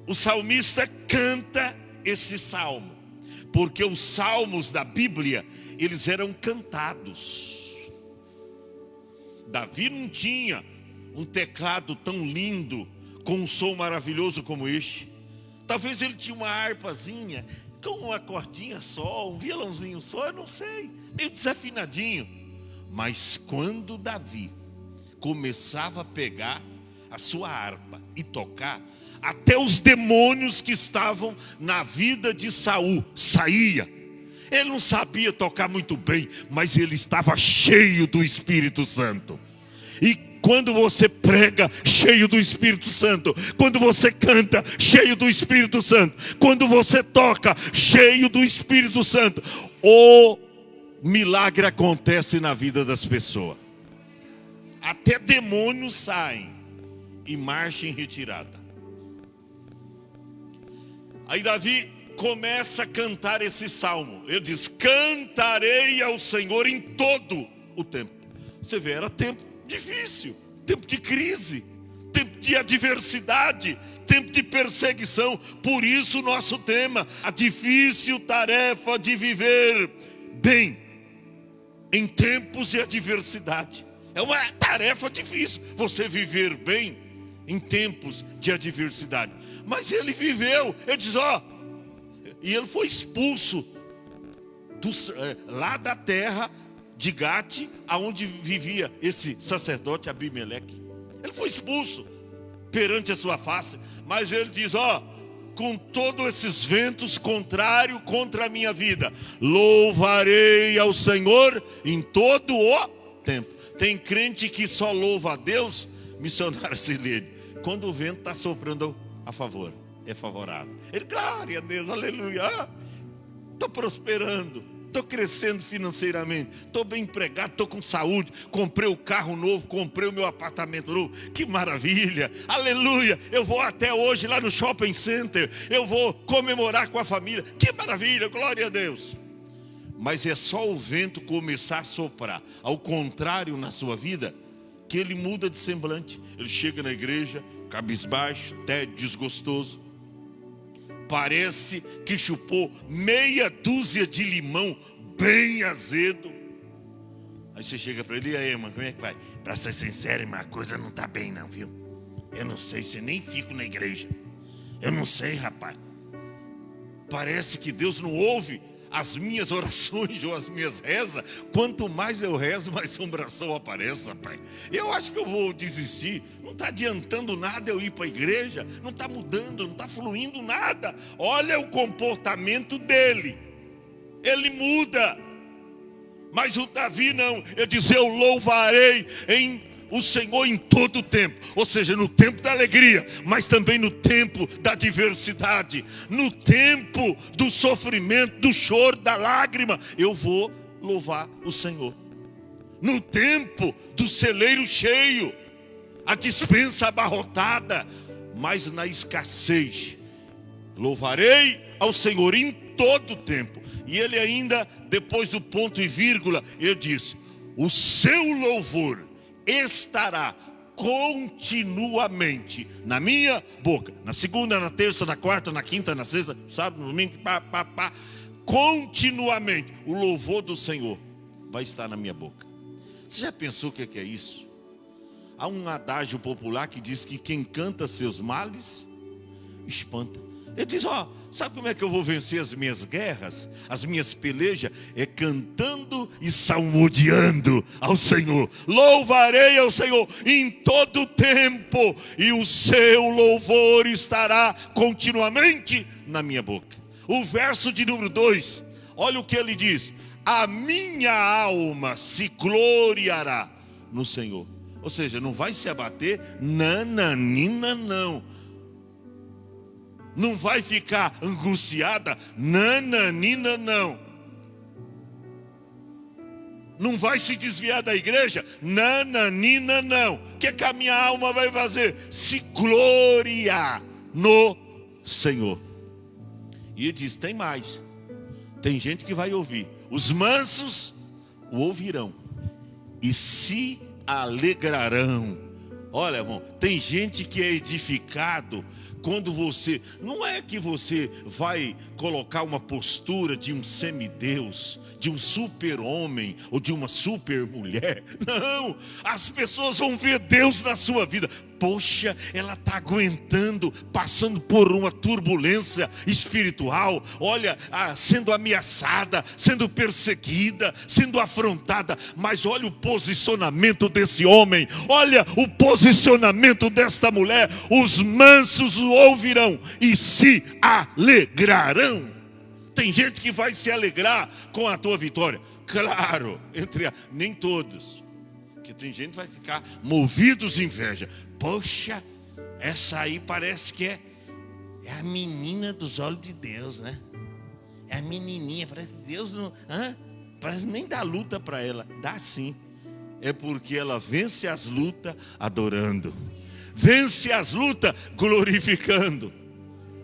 o salmista canta esse salmo, porque os salmos da Bíblia, eles eram cantados. Davi não tinha um teclado tão lindo, com um som maravilhoso como este. Talvez ele tinha uma harpazinha, com uma cordinha só, um violãozinho só, eu não sei, meio desafinadinho. Mas quando Davi começava a pegar a sua harpa e tocar, até os demônios que estavam na vida de Saul saía. Ele não sabia tocar muito bem, mas ele estava cheio do Espírito Santo. E quando você prega cheio do Espírito Santo, quando você canta cheio do Espírito Santo, quando você toca cheio do Espírito Santo, o milagre acontece na vida das pessoas. Até demônios saem e marcham em retirada. Aí Davi começa a cantar esse salmo. Ele diz: cantarei ao Senhor em todo o tempo. Você vê, era tempo difícil, tempo de crise, tempo de adversidade, tempo de perseguição. Por isso o nosso tema, a difícil tarefa de viver bem em tempos de adversidade. É uma tarefa difícil você viver bem em tempos de adversidade. Mas ele viveu, ele diz, e ele foi expulso lá da terra de Gate, aonde vivia esse sacerdote Abimeleque. Ele foi expulso perante a sua face, mas ele diz, com todos esses ventos contrários contra a minha vida, louvarei ao Senhor em todo o tempo. Tem crente que só louva a Deus, missionário Silene, quando o vento está soprando a favor, é favorável. Ele, glória a Deus, aleluia, estou prosperando, estou crescendo financeiramente, estou bem empregado, estou com saúde, comprei o carro novo, comprei o meu apartamento novo, que maravilha, aleluia, eu vou até hoje lá no shopping center, eu vou comemorar com a família, que maravilha, glória a Deus. Mas é só o vento começar a soprar ao contrário na sua vida, que ele muda de semblante. Ele chega na igreja cabisbaixo, até desgostoso, parece que chupou meia dúzia de limão bem azedo. Aí você chega para ele, e aí, irmão, como é que vai? Para ser sincero, irmão, a coisa não está bem não, viu? Eu não sei, se nem fico na igreja. Eu não sei, rapaz. Parece que Deus não ouve as minhas orações ou as minhas rezas. Quanto mais eu rezo, mais assombração aparece, rapaz. Eu acho que eu vou desistir. Não está adiantando nada eu ir para a igreja. Não está mudando, não está fluindo nada. Olha o comportamento dele. Ele muda. Mas o Davi não. Ele diz, eu louvarei o Senhor em todo o tempo, ou seja, no tempo da alegria, mas também no tempo da adversidade, no tempo do sofrimento, do choro, da lágrima, eu vou louvar o Senhor. No tempo do celeiro cheio, a despensa abarrotada, mas na escassez, louvarei ao Senhor em todo o tempo. E ele ainda, depois do ponto e vírgula, ele diz, o seu louvor estará continuamente na minha boca. Na segunda, na terça, na quarta, na quinta, na sexta, sábado, no domingo, continuamente o louvor do Senhor vai estar na minha boca. Você já pensou o que é isso? Há um adágio popular que diz que quem canta seus males espanta. Ele diz, sabe como é que eu vou vencer as minhas guerras, as minhas pelejas? É cantando e salmodiando ao Senhor. Louvarei ao Senhor em todo o tempo, e o seu louvor estará continuamente na minha boca. O verso de número 2, olha o que ele diz, a minha alma se gloriará no Senhor. Ou seja, não vai se abater, nananina não. Não vai ficar angustiada, nananina não. Não vai se desviar da igreja, nananina não. O que a minha alma vai fazer? Se gloriar no Senhor. E ele diz, tem mais. Tem gente que vai ouvir. Os mansos o ouvirão e se alegrarão. Olha, irmão, tem gente que é edificado quando você, não é que você vai colocar uma postura de um semideus, de um super-homem ou de uma super-mulher. Não, as pessoas vão ver Deus na sua vida. Poxa, ela está aguentando, passando por uma turbulência espiritual. Olha, sendo ameaçada, sendo perseguida, sendo afrontada. Mas olha o posicionamento desse homem. Olha o posicionamento desta mulher. Os mansos o ouvirão e se alegrarão. Tem gente que vai se alegrar com a tua vitória. Claro, nem todos. Porque tem gente que vai ficar movidos de inveja. Poxa, essa aí parece que é a menina dos olhos de Deus, né? É a menininha, parece que Deus não... Parece nem dá luta para ela. Dá sim. É porque ela vence as lutas adorando. Vence as lutas glorificando.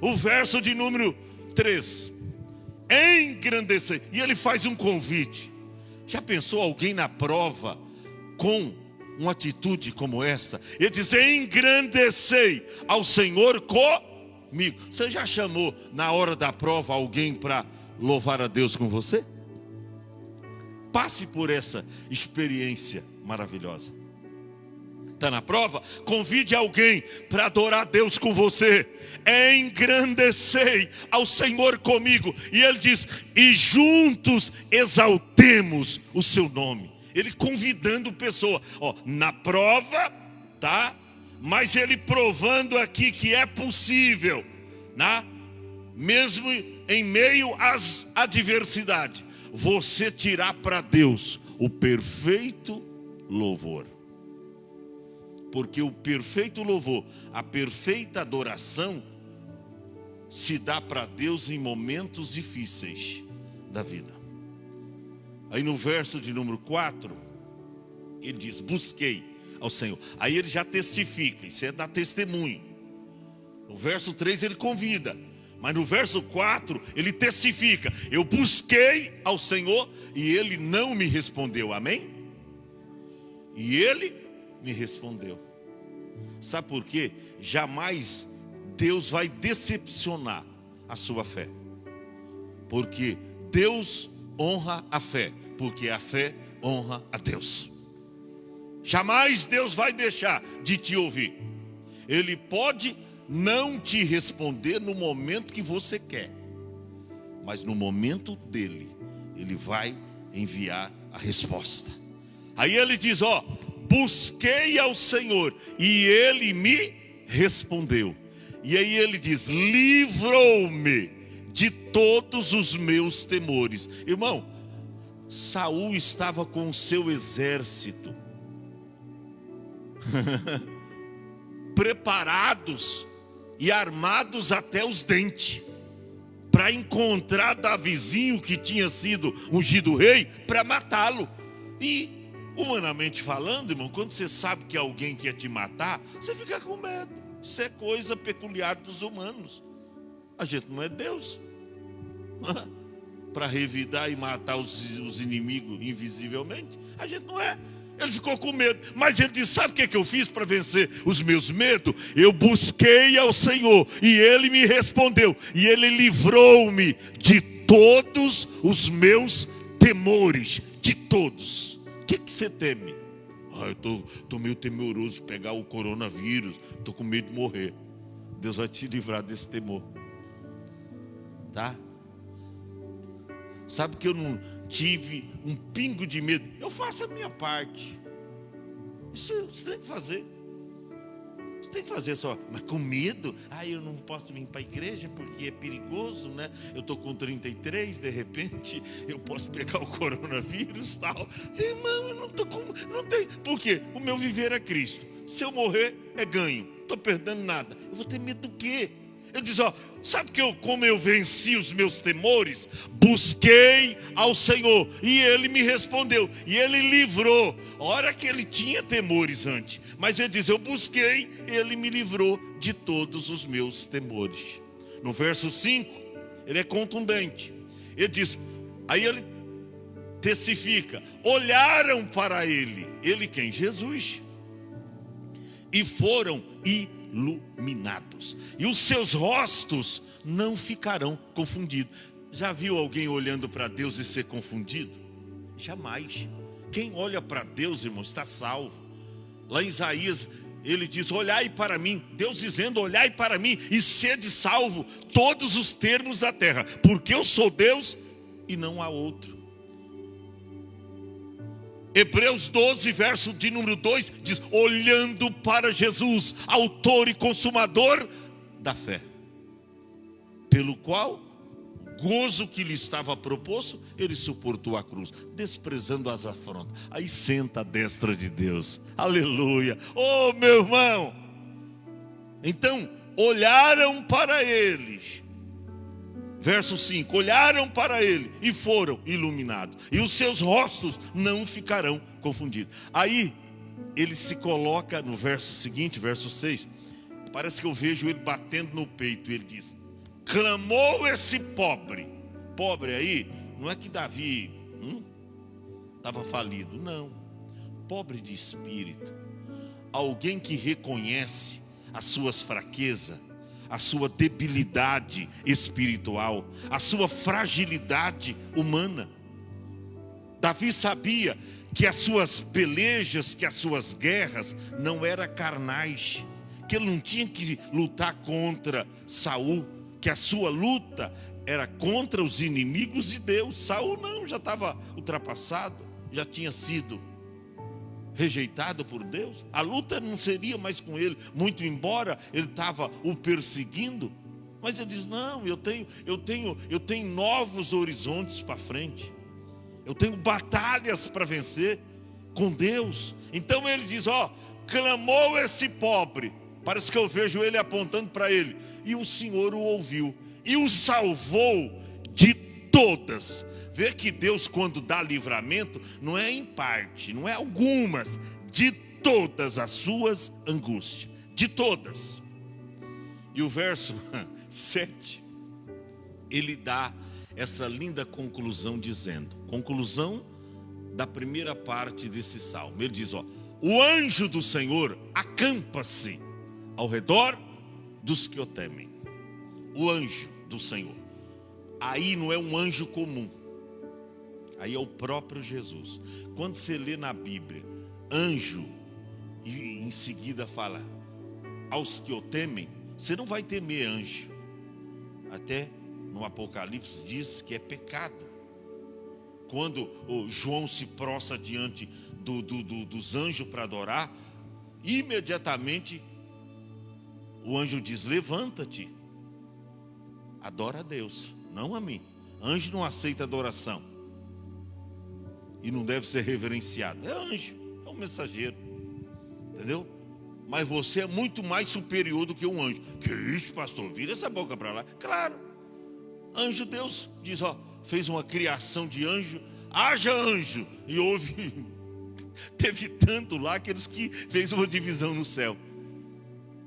O verso de número 3. Engrandecer. E ele faz um convite. Já pensou alguém na prova com uma atitude como essa? Ele diz: engrandecei ao Senhor comigo. Você já chamou na hora da prova alguém para louvar a Deus com você? Passe por essa experiência maravilhosa. Está na prova? Convide alguém para adorar a Deus com você. Engrandecei ao Senhor comigo. E ele diz: e juntos exaltemos o seu nome. Ele convidando pessoa, na prova, tá? Mas ele provando aqui que é possível, né? Mesmo em meio às adversidades, você tirar para Deus o perfeito louvor. Porque o perfeito louvor, a perfeita adoração, se dá para Deus em momentos difíceis da vida. Aí no verso de número 4, ele diz: busquei ao Senhor. Aí ele já testifica, isso é dar testemunho. No verso 3 ele convida, mas no verso 4 ele testifica: eu busquei ao Senhor e ele não me respondeu. Amém? E ele me respondeu. Sabe por quê? Jamais Deus vai decepcionar a sua fé. Porque Deus honra a fé, porque a fé honra a Deus. Jamais Deus vai deixar de te ouvir. Ele pode não te responder no momento que você quer, mas no momento dele, ele vai enviar a resposta. Aí ele diz: busquei ao Senhor e ele me respondeu. E aí ele diz: livrou-me de todos os meus temores. Irmão, Saul estava com o seu exército preparados e armados até os dentes para encontrar Davizinho, que tinha sido ungido rei, para matá-lo. E humanamente falando, irmão, quando você sabe que alguém quer te matar, você fica com medo. Isso é coisa peculiar dos humanos. A gente não é Deus para revidar e matar os inimigos invisivelmente. A gente não é. Ele ficou com medo, mas ele disse: sabe o que eu fiz para vencer os meus medos? Eu busquei ao Senhor e ele me respondeu, e ele livrou-me de todos os meus temores. De todos. O que você teme? Eu estou meio temeroso de pegar o coronavírus, estou com medo de morrer. Deus vai te livrar desse temor, tá? Sabe que eu não tive um pingo de medo? Eu faço a minha parte. Isso você tem que fazer. Você tem que fazer só. Mas com medo? Eu não posso vir para a igreja porque é perigoso, né? Eu estou com 33, de repente eu posso pegar o coronavírus e tal. Irmão, eu não estou com... Não tem. Por quê? O meu viver é Cristo. Se eu morrer, é ganho. Não estou perdendo nada. Eu vou ter medo do quê? Ele diz: sabe como eu venci os meus temores? Busquei ao Senhor e ele me respondeu, e ele livrou. A hora que ele tinha temores antes, mas ele diz: eu busquei, ele me livrou de todos os meus temores. No verso 5, ele é contundente. Ele diz, aí ele testifica: olharam para ele. Ele quem? Jesus. E foram e iluminados, e os seus rostos não ficarão confundidos. Já viu alguém olhando para Deus e ser confundido? Jamais. Quem olha para Deus, irmão, está salvo. Lá em Isaías, ele diz: olhai para mim, Deus dizendo: olhai para mim e sede salvo todos os termos da terra, porque eu sou Deus e não há outro. Hebreus 12, verso de número 2, diz: olhando para Jesus, autor e consumador da fé, pelo qual gozo que lhe estava proposto, ele suportou a cruz, desprezando as afrontas. Aí senta à destra de Deus. Aleluia. Oh, meu irmão. Então, olharam para eles. Verso 5, olharam para ele e foram iluminados, e os seus rostos não ficarão confundidos. Aí, ele se coloca no verso seguinte, verso 6, parece que eu vejo ele batendo no peito, ele diz: clamou esse pobre. Pobre aí, não é que Davi estava falido, não. Pobre de espírito. Alguém que reconhece as suas fraquezas, a sua debilidade espiritual, a sua fragilidade humana. Davi sabia que as suas pelejas, que as suas guerras não eram carnais, que ele não tinha que lutar contra Saul, que a sua luta era contra os inimigos de Deus. Saul não, já estava ultrapassado, já tinha sido rejeitado por Deus. A luta não seria mais com ele, muito embora ele estava o perseguindo. Mas ele diz: não, eu tenho novos horizontes para frente. Eu tenho batalhas para vencer com Deus. Então ele diz: clamou esse pobre. Parece que eu vejo ele apontando para ele. E o Senhor o ouviu e o salvou de todas. Vê que Deus, quando dá livramento, não é em parte, não é algumas, de todas as suas angústias, de todas. E o verso 7, ele dá essa linda conclusão dizendo, conclusão da primeira parte desse salmo. Ele diz: o anjo do Senhor acampa-se ao redor dos que o temem. O anjo do Senhor. Aí não é um anjo comum. Aí é o próprio Jesus. Quando você lê na Bíblia anjo e em seguida fala aos que o temem, você não vai temer anjo. Até no Apocalipse diz que é pecado. Quando o João se prostra diante dos anjos para adorar, imediatamente o anjo diz: levanta-te, adora a Deus, não a mim. Anjo não aceita adoração e não deve ser reverenciado. É anjo, é um mensageiro, entendeu? Mas você é muito mais superior do que um anjo. Que isso, pastor? Vira essa boca para lá. Claro, anjo, Deus diz, fez uma criação de anjo. Haja anjo. E teve tanto lá aqueles que fez uma divisão no céu.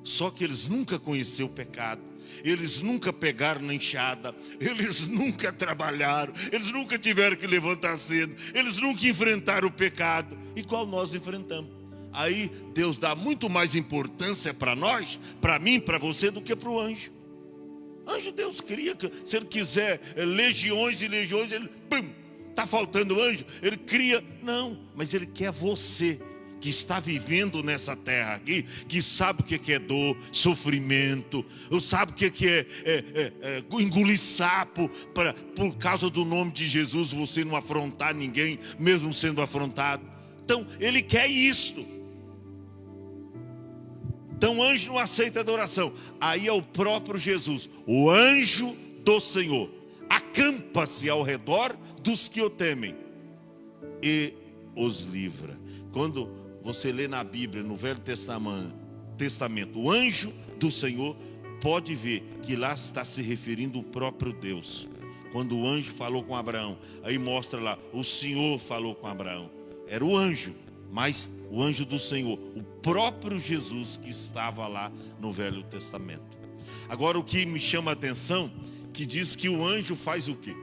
Só que eles nunca conheceram o pecado. Eles nunca pegaram na enxada, eles nunca trabalharam, eles nunca tiveram que levantar cedo, eles nunca enfrentaram o pecado, igual nós enfrentamos. Aí Deus dá muito mais importância para nós, para mim, para você, do que para o anjo. Anjo, Deus cria, se ele quiser legiões e legiões, ele, está faltando anjo, ele cria, não, mas ele quer você, que está vivendo nessa terra aqui, que sabe o que é dor, sofrimento, sabe o que é engolir sapo, por causa do nome de Jesus, você não afrontar ninguém, mesmo sendo afrontado. Então, ele quer isto. Então, o anjo não aceita adoração. Aí é o próprio Jesus, o anjo do Senhor, acampa-se ao redor dos que o temem e os livra. Quando você lê na Bíblia, no Velho Testamento, o anjo do Senhor, pode ver que lá está se referindo o próprio Deus. Quando o anjo falou com Abraão, aí mostra lá, o Senhor falou com Abraão. Era o anjo, mas o anjo do Senhor, o próprio Jesus que estava lá no Velho Testamento. Agora o que me chama a atenção, que diz que o anjo faz o quê?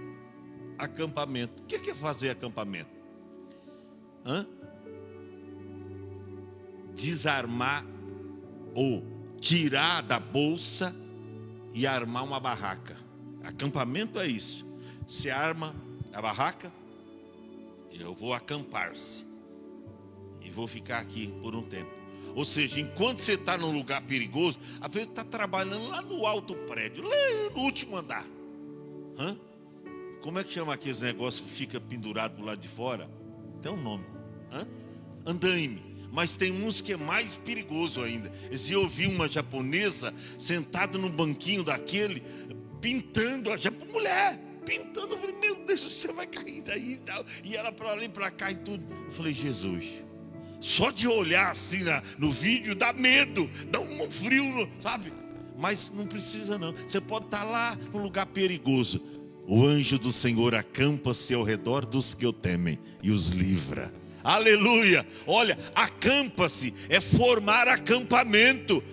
Acampamento. O que é fazer acampamento? Desarmar ou tirar da bolsa e armar uma barraca. Acampamento é isso. Você arma a barraca, eu vou acampar-se e vou ficar aqui por um tempo. Ou seja, enquanto você está num lugar perigoso, às vezes está trabalhando lá no alto prédio, lá no último andar. Como é que chama aqueles negócios que fica pendurado do lado de fora? Tem um nome. Andaime. Mas tem uns que é mais perigoso ainda. Eu vi uma japonesa sentada no banquinho daquele, pintando, a mulher, pintando. Eu falei, meu Deus, você vai cair daí e tal. E ela para ali, para cá e tudo. Eu falei, Jesus, só de olhar assim no vídeo dá medo, dá um frio, sabe? Mas não precisa não. Você pode estar lá num lugar perigoso. O anjo do Senhor acampa-se ao redor dos que o temem e os livra. Aleluia! Olha, acampa-se é formar acampamento,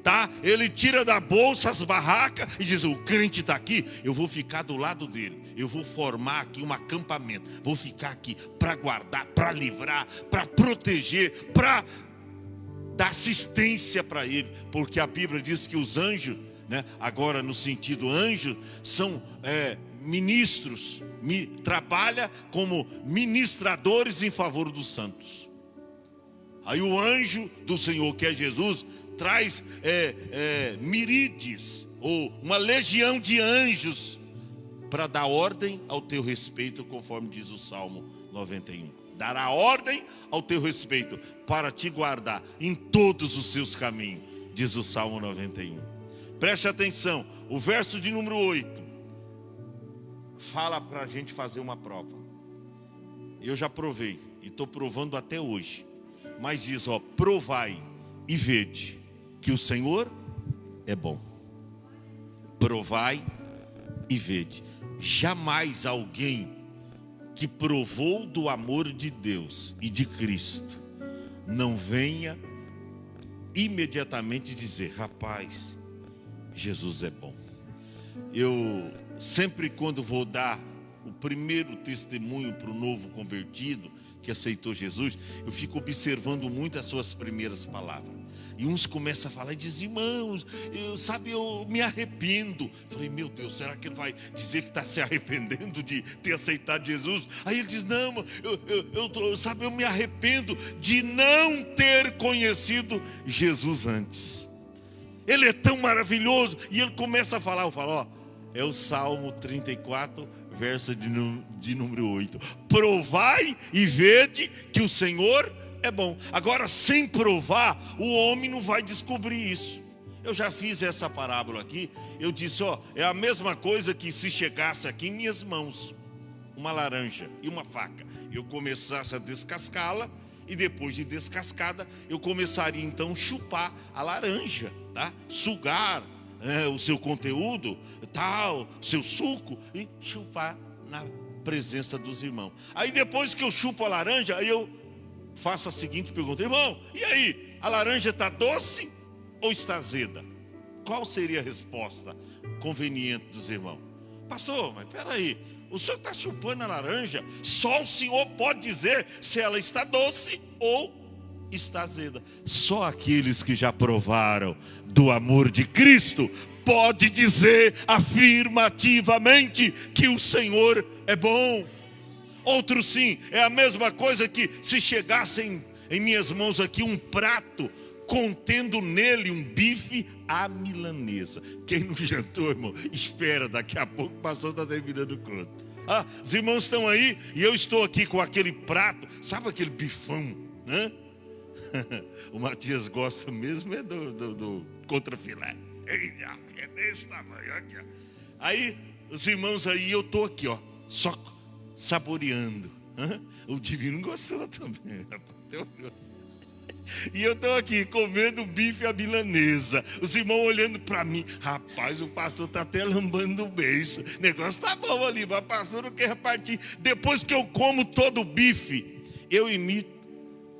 tá? Ele tira da bolsa as barracas e diz, o crente está aqui, eu vou ficar do lado dele. Eu vou formar aqui um acampamento. Vou ficar aqui para guardar, para livrar, para proteger, para dar assistência para ele. Porque a Bíblia diz que os anjos, né, agora no sentido anjo, são ministros, trabalha como ministradores em favor dos santos. Aí o anjo do Senhor, que é Jesus, traz miríades, ou uma legião de anjos, para dar ordem ao teu respeito, conforme diz o Salmo 91. Dará ordem ao teu respeito, para te guardar em todos os seus caminhos, diz o Salmo 91. Preste atenção, o verso de número 8. Fala para a gente fazer uma prova. Eu já provei e estou provando até hoje. Mas diz, provai e vede que o Senhor é bom. Provai e vede. Jamais alguém que provou do amor de Deus e de Cristo não venha imediatamente dizer, rapaz, Jesus é bom. Eu sempre, quando vou dar o primeiro testemunho para o novo convertido que aceitou Jesus, eu fico observando muito as suas primeiras palavras. E uns começam a falar e dizem, irmãos, eu me arrependo. Eu falei, meu Deus, será que ele vai dizer que está se arrependendo de ter aceitado Jesus? Aí ele diz, não, eu me arrependo de não ter conhecido Jesus antes. Ele é tão maravilhoso. E ele começa a falar, eu falo, é o Salmo 34, verso de número 8. Provai e vede que o Senhor é bom. Agora, sem provar, o homem não vai descobrir isso. Eu já fiz essa parábola aqui. Eu disse, é a mesma coisa que se chegasse aqui em minhas mãos uma laranja e uma faca. Eu começasse a descascá-la, e depois de descascada, eu começaria então a chupar a laranja, tá? Sugar o seu conteúdo, tal, seu suco, e chupar na presença dos irmãos. Aí depois que eu chupo a laranja, aí eu faço a seguinte pergunta, irmão, e aí, a laranja está doce ou está azeda? Qual seria a resposta conveniente dos irmãos? Pastor, mas peraí, o senhor está chupando a laranja, só o senhor pode dizer se ela está doce ou está azeda. Só aqueles que já provaram do amor de Cristo pode dizer afirmativamente que o Senhor é bom. Outros sim, é a mesma coisa que se chegassem em minhas mãos aqui um prato contendo nele um bife à milanesa. Quem não jantou, irmão, espera, daqui a pouco o pastor está terminando o culto. Os irmãos estão aí e eu estou aqui com aquele prato, sabe aquele bifão, né? O Matias gosta mesmo do contrafilé. É desse tamanho aqui, ó. Aí os irmãos aí, eu estou aqui, só saboreando. O Divino gostou também. E eu estou aqui comendo bife à milanesa. Os irmãos olhando para mim. Rapaz, o pastor está até lambando o beiço. O negócio está bom ali, mas o pastor não quer repartir. Depois que eu como todo o bife, eu imito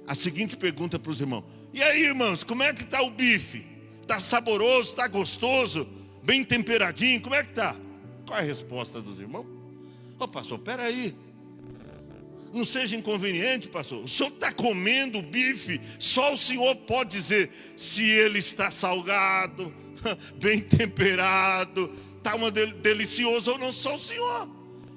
a seguinte pergunta para os irmãos. E aí, irmãos, como é que está o bife? Está saboroso, está gostoso, bem temperadinho, como é que está? Qual é a resposta dos irmãos? Pastor, peraí. não seja inconveniente, pastor. O senhor está comendo bife, só o senhor pode dizer se ele está salgado, bem temperado, está delicioso ou não, só o senhor.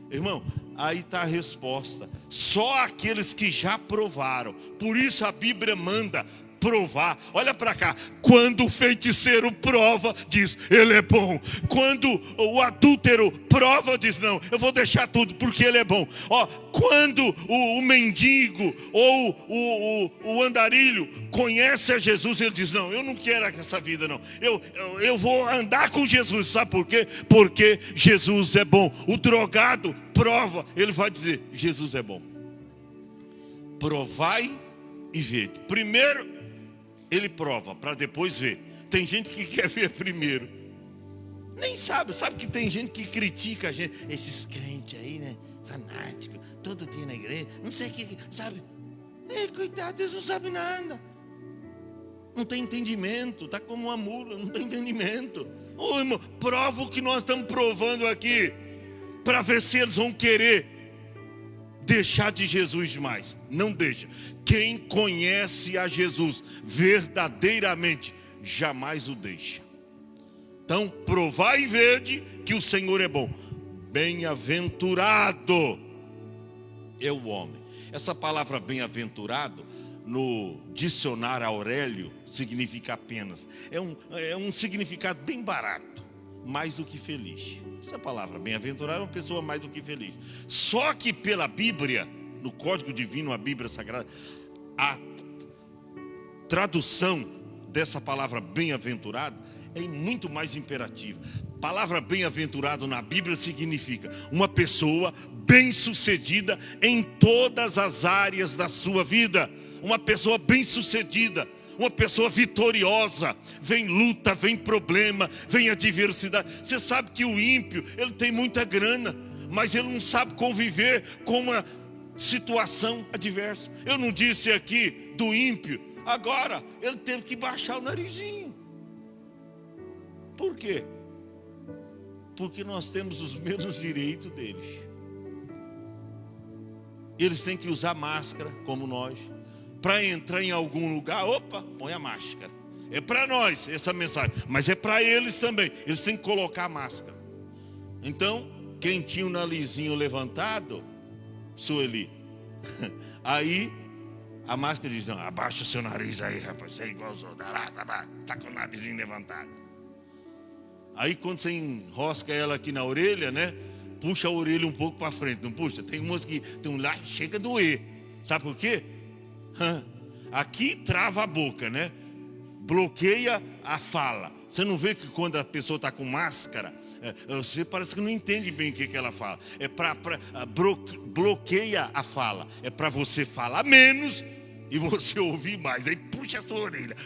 Irmão, aí está a resposta. Só aqueles que já provaram. Por isso a Bíblia manda provar. Olha para cá. Quando o feiticeiro prova, diz, ele é bom. Quando o adúltero prova, diz, não, eu vou deixar tudo porque ele é bom. Ó, quando o mendigo ou o andarilho conhece a Jesus, ele diz, não, eu não quero essa vida não. Eu vou andar com Jesus. Sabe por quê? Porque Jesus é bom. O drogado prova, ele vai dizer, Jesus é bom. Provai e vede. Primeiro ele prova, para depois ver. Tem gente que quer ver primeiro. Nem sabe que tem gente que critica a gente. Esses crentes aí, né? Fanáticos, todo dia na igreja, não sei o que, sabe? Coitado, eles não sabem nada. Não tem entendimento, está como uma mula, não tem entendimento. Ô irmão, prova o que nós estamos provando aqui, para ver se eles vão querer deixar de Jesus demais. Não deixa. Quem conhece a Jesus verdadeiramente, jamais o deixa. Então, provai e vede que o Senhor é bom. Bem-aventurado é o homem. Essa palavra bem-aventurado, no dicionário Aurélio, significa apenas. É um significado bem barato. Mais do que feliz. Essa palavra, bem-aventurado, é uma pessoa mais do que feliz. Só que pela Bíblia, no Código Divino, a Bíblia Sagrada, a tradução dessa palavra bem-aventurado é muito mais imperativa. Palavra bem-aventurado na Bíblia significa uma pessoa bem-sucedida em todas as áreas da sua vida. Uma pessoa bem-sucedida, uma pessoa vitoriosa. Vem luta, vem problema, vem adversidade. Você sabe que o ímpio, ele tem muita grana, mas ele não sabe conviver com uma situação adversa. Eu não disse aqui do ímpio. Agora, ele teve que baixar o narizinho. Por quê? Porque nós temos os mesmos direitos deles. Eles têm que usar máscara, como nós. Para entrar em algum lugar, opa, põe a máscara. É para nós essa mensagem, mas é para eles também. Eles têm que colocar a máscara. Então, quem tinha o narizinho levantado, Sueli, aí a máscara diz, não, abaixa o seu nariz aí, rapaz, você é igual os outros, tá com o narizinho levantado. Aí quando você enrosca ela aqui na orelha, né, puxa a orelha um pouco para frente, não puxa? Tem umas que tem um lá, chega a doer, sabe por quê? Aqui trava a boca, né, bloqueia a fala. Você não vê que quando a pessoa está com máscara, você parece que não entende bem o que ela fala. É bloqueia a fala. É para você falar menos e você ouvir mais. Aí puxa a sua orelha.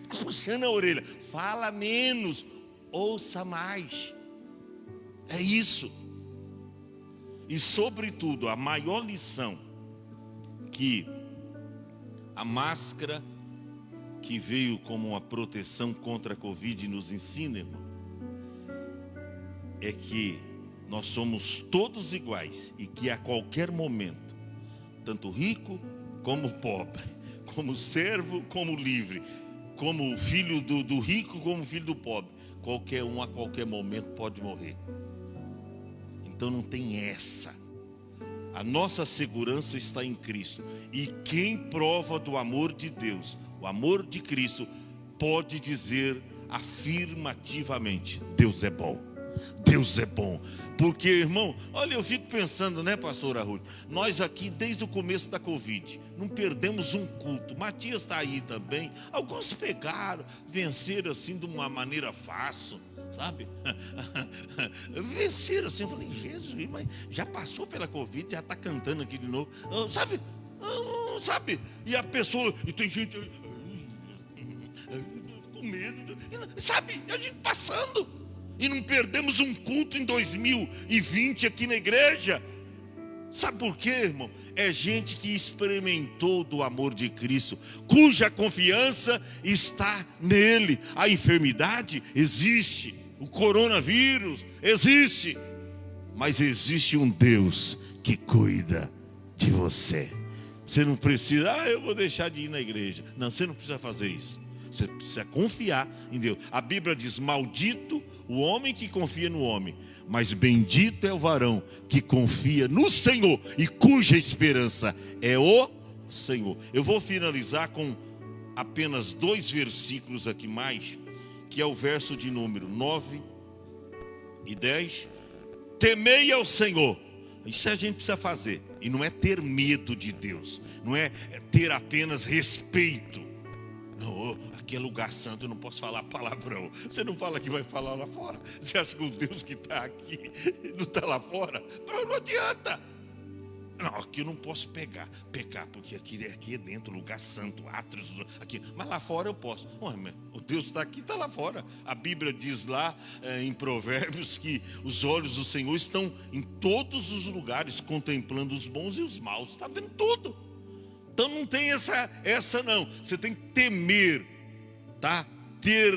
Puxando a orelha. Fala menos, ouça mais. É isso. E sobretudo, a maior lição que a máscara, que veio como uma proteção contra a Covid, nos ensina, irmão, é que nós somos todos iguais e que a qualquer momento, tanto rico como pobre, como servo como livre, como filho do rico como filho do pobre, qualquer um a qualquer momento pode morrer. Então não tem essa. A nossa segurança está em Cristo. E quem prova do amor de Deus, o amor de Cristo, pode dizer afirmativamente, Deus é bom. Deus é bom. Porque, irmão, olha, eu fico pensando, né, pastora Ruth? Nós aqui, desde o começo da Covid, não perdemos um culto. Matias está aí também. Alguns pegaram, venceram assim de uma maneira fácil, sabe? Venceram assim. Eu falei, Jesus, mas já passou pela Covid, já está cantando aqui de novo. Sabe? Sabe? E a pessoa, e tem gente com medo, sabe? A gente passando. E não perdemos um culto em 2020 aqui na igreja. Sabe por quê, irmão? É gente que experimentou do amor de Cristo, cuja confiança está nele. A enfermidade existe, o coronavírus existe, mas existe um Deus que cuida de você. Você não precisa, eu vou deixar de ir na igreja. Não, você não precisa fazer isso. Você precisa confiar em Deus. A Bíblia diz: maldito o homem que confia no homem, mas bendito é o varão que confia no Senhor e cuja esperança é o Senhor. Eu vou finalizar com apenas 2 versículos aqui mais, que é o verso de número 9 e 10. Temei ao Senhor. Isso a gente precisa fazer. E não é ter medo de Deus, não é ter apenas respeito. Não, aqui é lugar santo, eu não posso falar palavrão. Você não fala que vai falar lá fora. Você acha que o Deus que está aqui não está lá fora? Não adianta. Não, aqui eu não posso pecar, porque aqui é dentro, lugar santo, átrios, aqui. Mas lá fora eu posso. O Deus está aqui, está lá fora. A Bíblia diz lá em Provérbios que os olhos do Senhor estão em todos os lugares, contemplando os bons e os maus. Está vendo tudo. Então não tem essa não. Você tem que temer, tá? Ter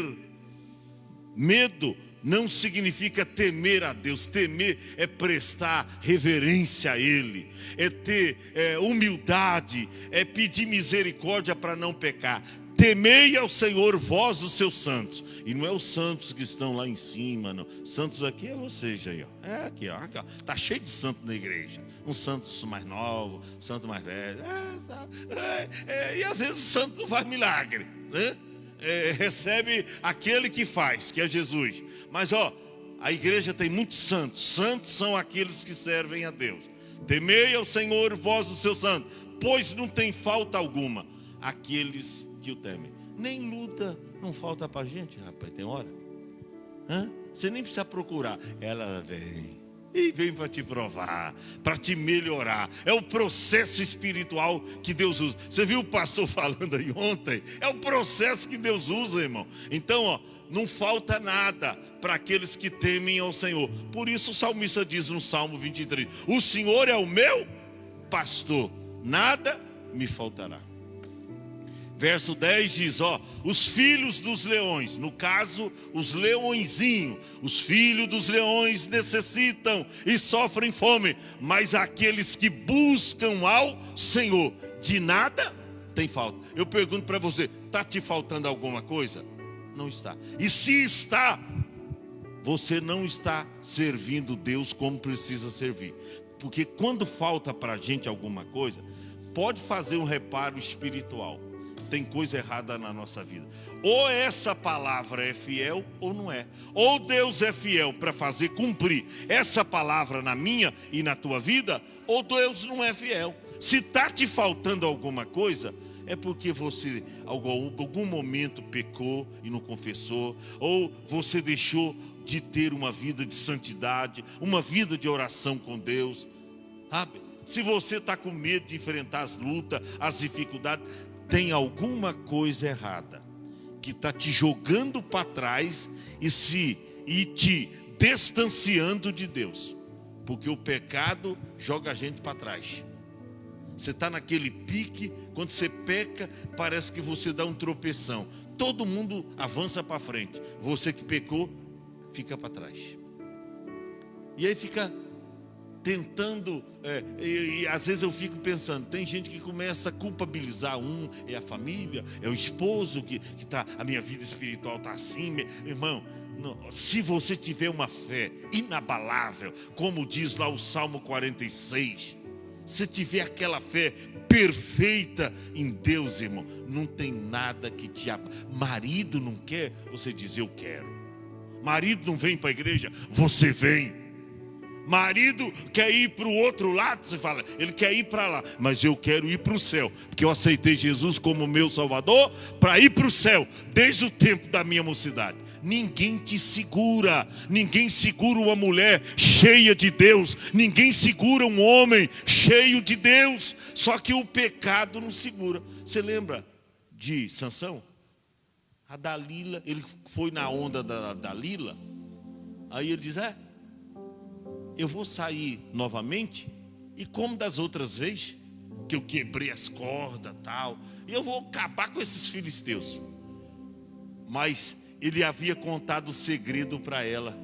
medo não significa temer a Deus. Temer é prestar reverência a Ele, é ter humildade, é pedir misericórdia para não pecar. Temei ao Senhor, vós os seus santos. E não é os santos que estão lá em cima, não. Santos aqui é vocês aí, ó. É aqui, ó. Tá cheio de santo na igreja. Uns santos mais novos, santos mais velhos. E às vezes o santo não faz milagre, né? Recebe aquele que faz, que é Jesus. Mas a igreja tem muitos santos. Santos são aqueles que servem a Deus. Temei ao Senhor, vós os seus santos, pois não tem falta alguma aqueles que o temem. Nem luta não falta para a gente, rapaz, tem hora. Você nem precisa procurar. Ela vem. E vem para te provar, para te melhorar. É o processo espiritual que Deus usa. Você viu o pastor falando aí ontem? É o processo que Deus usa, irmão. Então, não falta nada para aqueles que temem ao Senhor. Por isso o salmista diz no Salmo 23: o Senhor é o meu pastor, nada me faltará. Verso 10 diz, os filhos dos leões, no caso, os leõezinhos, os filhos dos leões necessitam e sofrem fome, mas aqueles que buscam ao Senhor, de nada tem falta. Eu pergunto para você, está te faltando alguma coisa? Não está. E se está, você não está servindo Deus como precisa servir. Porque quando falta para a gente alguma coisa, pode fazer um reparo espiritual. Tem coisa errada na nossa vida. Ou essa palavra é fiel ou não é. Ou Deus é fiel para fazer cumprir essa palavra na minha e na tua vida, ou Deus não é fiel. Se está te faltando alguma coisa, é porque você algum momento pecou e não confessou, ou você deixou de ter uma vida de santidade, uma vida de oração com Deus, sabe? Se você está com medo de enfrentar as lutas, as dificuldades, tem alguma coisa errada que está te jogando para trás e te distanciando de Deus. Porque o pecado joga a gente para trás. Você está naquele pique, quando você peca, parece que você dá um tropeção. Todo mundo avança para frente. Você que pecou, fica para trás. E aí fica tentando, e às vezes eu fico pensando, tem gente que começa a culpabilizar é a família, é o esposo que está, a minha vida espiritual está assim, irmão. Não, se você tiver uma fé inabalável, como diz lá o Salmo 46, se tiver aquela fé perfeita em Deus, irmão, não tem nada que te marido não quer, você diz eu quero. Marido não vem para a igreja, você vem. Marido quer ir para o outro lado, você fala, ele quer ir para lá, mas eu quero ir para o céu, porque eu aceitei Jesus como meu Salvador para ir para o céu, desde o tempo da minha mocidade. Ninguém te segura, ninguém segura uma mulher cheia de Deus, ninguém segura um homem cheio de Deus, só que o pecado não segura. Você lembra de Sansão? A Dalila, ele foi na onda da Dalila, aí ele diz, eu vou sair novamente, e como das outras vezes, que eu quebrei as cordas tal, e eu vou acabar com esses filisteus. Mas ele havia contado o segredo para ela,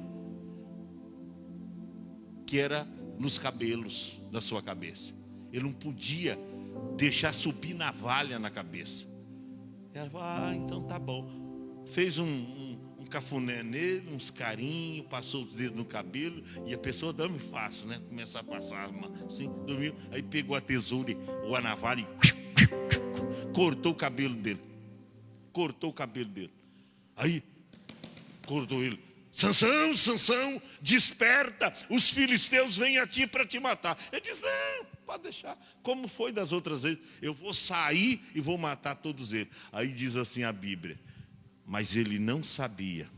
que era nos cabelos da sua cabeça. Ele não podia deixar subir navalha na cabeça. Ela falou, então tá bom. Fez um cafuné nele, uns carinhos, passou os dedos no cabelo, e a pessoa dorme fácil, né? Começar a passar assim, dormiu. Aí pegou a tesoura ou a navalha e cortou o cabelo dele. Cortou o cabelo dele. Aí acordou ele. Sansão, Sansão, desperta, os filisteus vêm a ti para te matar. Ele diz, não, pode deixar. Como foi das outras vezes? Eu vou sair e vou matar todos eles. Aí diz assim a Bíblia, mas ele não sabia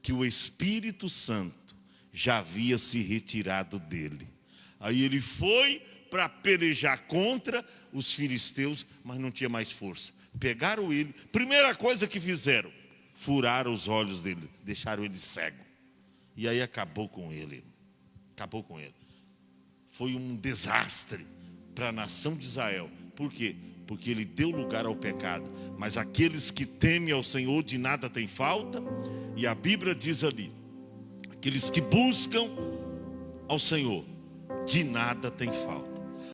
que o Espírito Santo já havia se retirado dele. Aí ele foi para pelejar contra os filisteus, mas não tinha mais força. Pegaram ele, primeira coisa que fizeram, furaram os olhos dele, deixaram ele cego. E aí acabou com ele. Acabou com ele. Foi um desastre para a nação de Israel. Por quê? Porque ele deu lugar ao pecado. Mas aqueles que temem ao Senhor de nada tem falta. E a Bíblia diz ali, aqueles que buscam ao Senhor de nada tem falta.